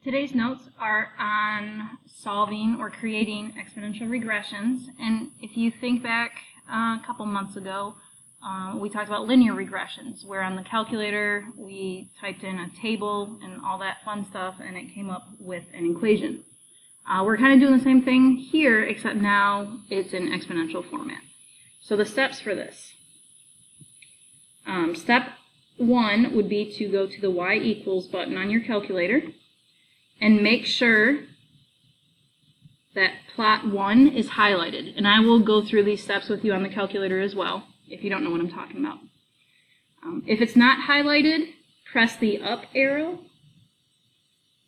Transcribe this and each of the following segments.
Today's notes are on solving or creating exponential regressions, and if you think back a couple months ago, we talked about linear regressions, where on the calculator we typed in a table and all that fun stuff, and it came up with an equation. We're kind of doing the same thing here, except now it's in exponential format. So the steps for this. Step 1 would be to go to the y equals button on your calculator and make sure that plot 1 is highlighted. And I will go through these steps with you on the calculator as well, if you don't know what I'm talking about. If it's not highlighted, press the up arrow,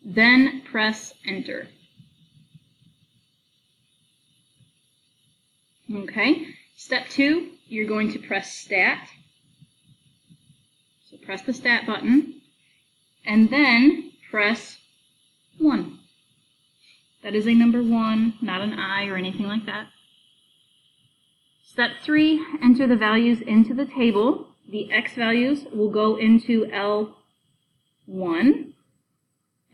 then press enter. Okay, step 2, you're going to press stat. So press the stat button, and then press 1. That is a number 1, not an I or anything like that. Step 3, enter the values into the table. The x values will go into L1,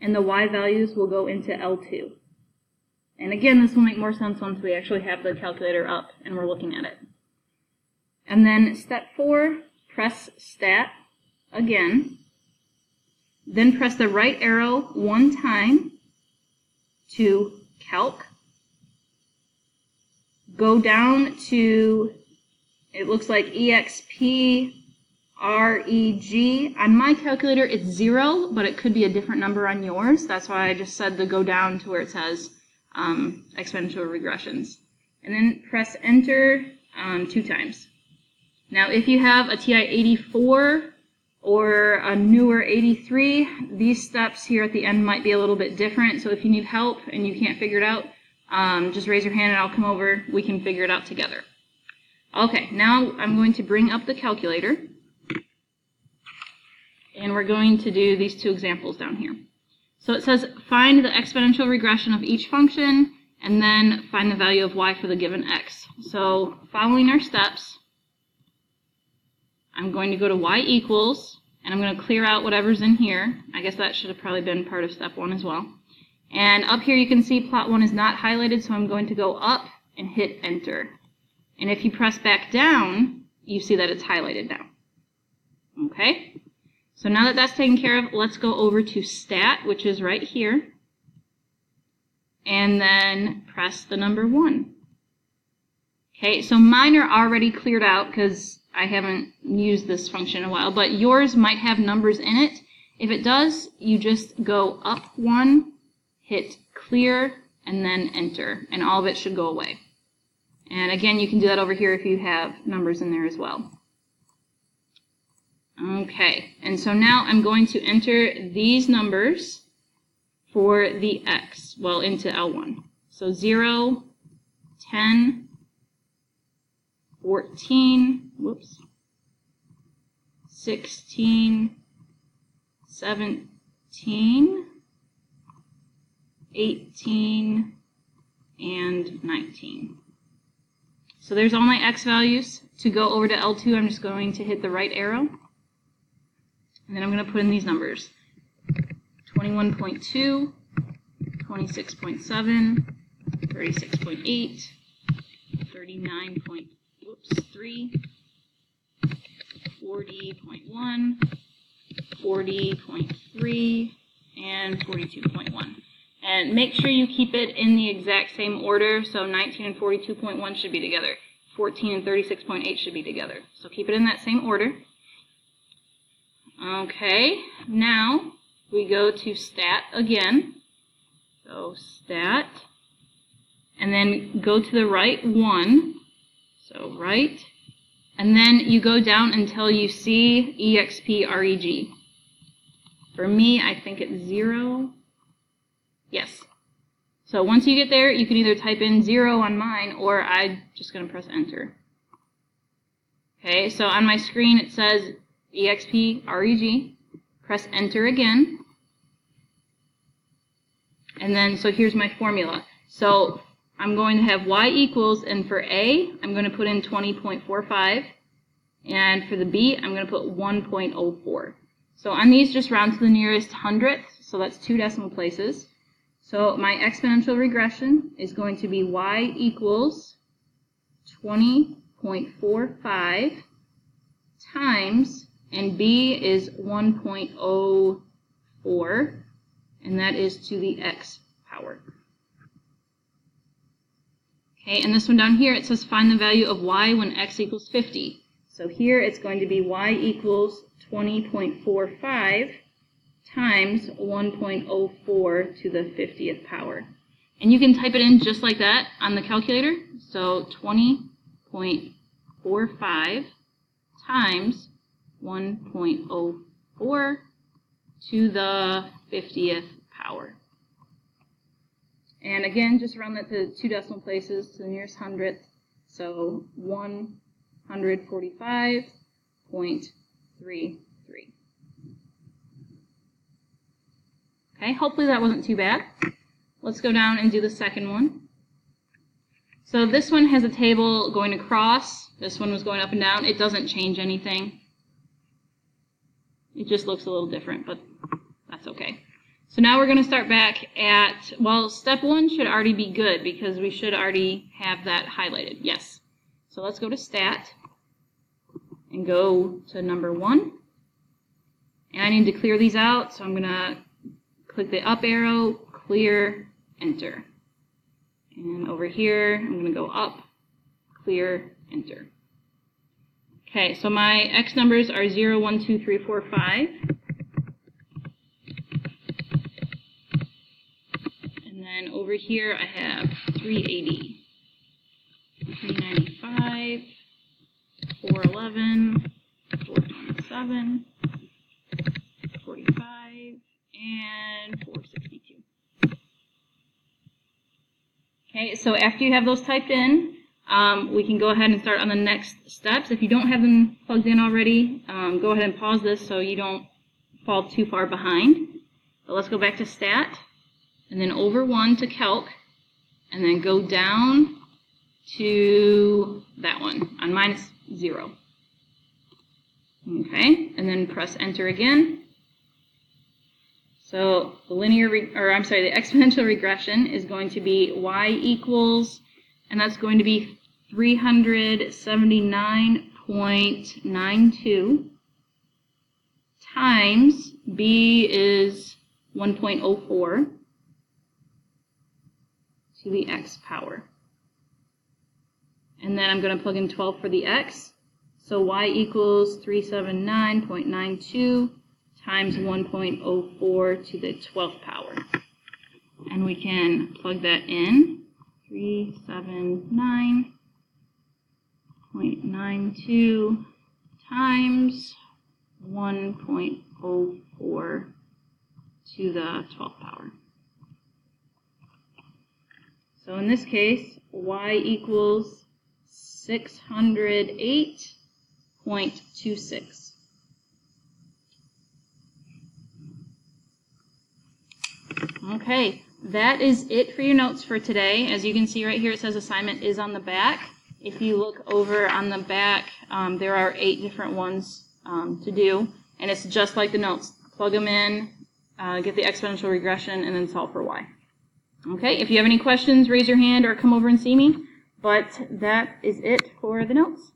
and the y values will go into L2. And again, this will make more sense once we actually have the calculator up and we're looking at it. And then step 4, press stat again. Then press the right arrow one time to calc. Go down to, it looks like EXP REG. On my calculator it's 0, but it could be a different number on yours. That's why I just said to go down to where it says exponential regressions. And then press enter 2 times. Now if you have a TI-84 or a newer 83, these steps here at the end might be a little bit different. So if you need help and you can't figure it out, just raise your hand and I'll come over. We can figure it out together. Okay, now I'm going to bring up the calculator. And we're going to do these 2 examples down here. So it says find the exponential regression of each function and then find the value of y for the given x. So following our steps, I'm going to go to y equals, and I'm going to clear out whatever's in here. I guess that should have probably been part of step 1 as well. And up here you can see plot 1 is not highlighted, so I'm going to go up and hit enter. And if you press back down, you see that it's highlighted now. Okay? So now that that's taken care of, let's go over to stat, which is right here, and then press the number 1. Okay, so mine are already cleared out because I haven't used this function in a while, but yours might have numbers in it. If it does, you just go up 1, hit clear, and then enter, and all of it should go away. And again, you can do that over here if you have numbers in there as well. Okay, and so now I'm going to enter these numbers for the x, well, into L1. So 0, 10, 14, 16, 17, 18, and 19. So there's all my x values. To go over to L2, I'm just going to hit the right arrow. And then I'm going to put in these numbers. 21.2, 26.7, 36.8, 39.3, 40.1, 40.3, and 42.1. And make sure you keep it in the exact same order. So 19 and 42.1 should be together. 14 and 36.8 should be together. So keep it in that same order. Okay, now we go to stat again. So stat, and then go to the right 1. So right, and then you go down until you see EXP REG. For me, I think it's 0. Yes. So once you get there, you can either type in 0 on mine, or I'm just going to press enter. Okay, so on my screen it says EXP REG. Press enter again. And then, so here's my formula. So I'm going to have y equals, and for A, I'm going to put in 20.45. And for the B, I'm going to put 1.04. So on these, just round to the nearest hundredth. so that's 2 decimal places. So my exponential regression is going to be y equals 20.45 times, and b is 1.04, and that is to the x power. Okay, and this one down here, it says find the value of y when x equals 50. So here it's going to be y equals 20.45 times 1.04 to the 50th power. And you can type it in just like that on the calculator. So 20.45 times 1.04 to the 50th power. And again, just round that to 2 decimal places to the nearest hundredth. So 145.33. Okay, hopefully that wasn't too bad. Let's go down and do the second one. So this one has a table going across. This one was going up and down. It doesn't change anything. It just looks a little different, but that's okay. So now we're going to start back at, well, step 1 should already be good because we should already have that highlighted. Yes. So let's go to Stat and go to number 1. And I need to clear these out, so I'm going to click the up arrow, clear, enter. And over here, I'm going to go up, clear, enter. Okay, so my X numbers are 0, 1, 2, 3, 4, 5. And then over here, I have 380, 395, 411, 427, 45, and 462. Okay, so after you have those typed in, we can go ahead and start on the next steps. If you don't have them plugged in already, go ahead and pause this so you don't fall too far behind. But let's go back to Stat, and then over 1 to Calc, and then go down to that one on -0. Okay, and then press Enter again. So the the exponential regression is going to be y equals, and that's going to be 379.92 times b is 1.04 to the x power. And then I'm going to plug in 12 for the x. So y equals 379.92 times 1.04 to the 12th power. And we can plug that in. 379.92 times 1.04 to the 12th power. So in this case, y equals 608.26. Okay, that is it for your notes for today. As you can see right here, it says assignment is on the back. If you look over on the back, there are 8 different ones to do, and it's just like the notes. Plug them in, get the exponential regression, and then solve for y. Okay, if you have any questions, raise your hand or come over and see me. But that is it for the notes.